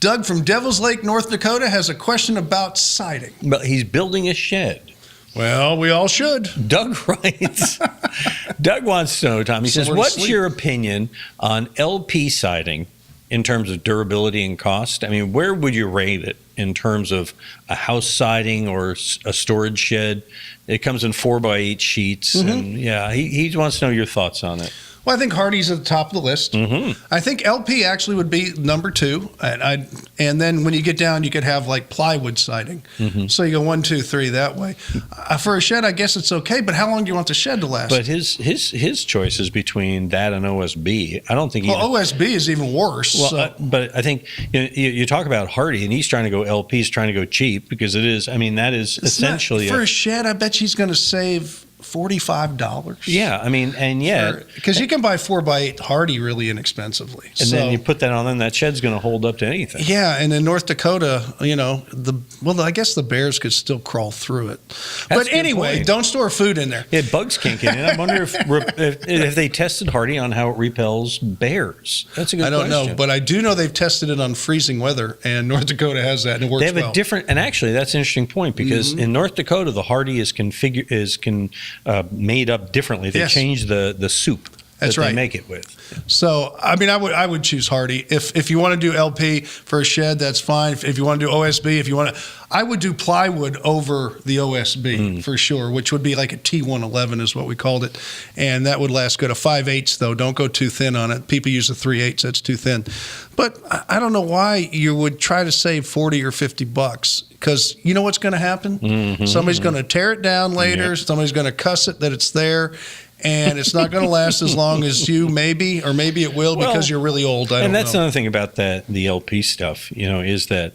Doug from Devil's Lake, North Dakota, has a question about siding. But he's building a shed. Well, we all should. Doug writes, Doug wants to know, Tom, he says, what's your opinion on LP siding in terms of durability and cost? I mean, where would you rate it in terms of a house siding or a storage shed? It comes in 4x8 sheets. Mm-hmm. And yeah, he wants to know your thoughts on it. Well, I think Hardie's at the top of the list. Mm-hmm. I think LP actually would be number 2. And then when you get down, you could have like plywood siding. Mm-hmm. So you go 1, 2, 3 that way. For a shed, I guess it's okay. But how long do you want the shed to last? But his choice is between that and OSB. I don't think. Well, OSB is even worse. Well, so. But I think you talk about Hardie, and he's trying to go LP. He's trying to go cheap because it is. I mean, that is It's essentially not, for a shed. I bet she's going to save $45. Yeah, I mean, and yet because you can buy 4x8 Hardie really inexpensively, and then you put that on, and that shed's going to hold up to anything. Yeah, and in North Dakota, I guess the bears could still crawl through it. But anyway, don't store food in there. Yeah, bugs can't get in. I wonder if they tested Hardie on how it repels bears. That's a good question. I don't know, but I do know they've tested it on freezing weather, and North Dakota has that, and it works well. They have a different, and actually, that's an interesting point because in North Dakota, the Hardie is made up differently. They changed the soup that they make it with. So, I mean, I would choose Hardie. If you want to do LP for a shed, that's fine. If you want to do OSB, I would do plywood over the OSB for sure, which would be like a T111 is what we called it. And that would last good. A 5/8 though, don't go too thin on it. People use a 3/8, that's too thin. But I don't know why you would try to save $40 or $50 because you know what's going to happen? Somebody's going to tear it down later. Yep. Somebody's going to cuss it that it's there. And it's not going to last as long as you, maybe it will because you're really old. I don't know. And that's another thing about the LP stuff, is that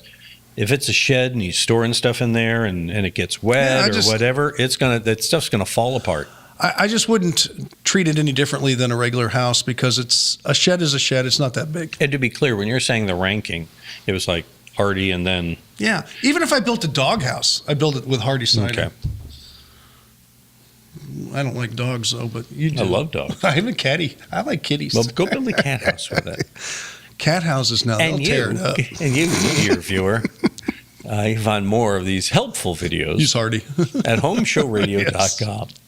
if it's a shed and you're storing stuff in there and it gets wet or whatever, that stuff's going to fall apart. I just wouldn't treat it any differently than a regular house because a shed is a shed. It's not that big. And to be clear, when you're saying the ranking, it was like Hardie and then... Yeah. Even if I built a doghouse, I built it with Hardie siding. Okay. I don't like dogs, though, but you do. I love dogs. I have a catty. I like kitties. Well, go build a cat house with that. Cat houses now, they'll tear it up. And you, dear viewer, you can find more of these helpful videos. Use Hardie. at HomeShowRadio.com. Yes.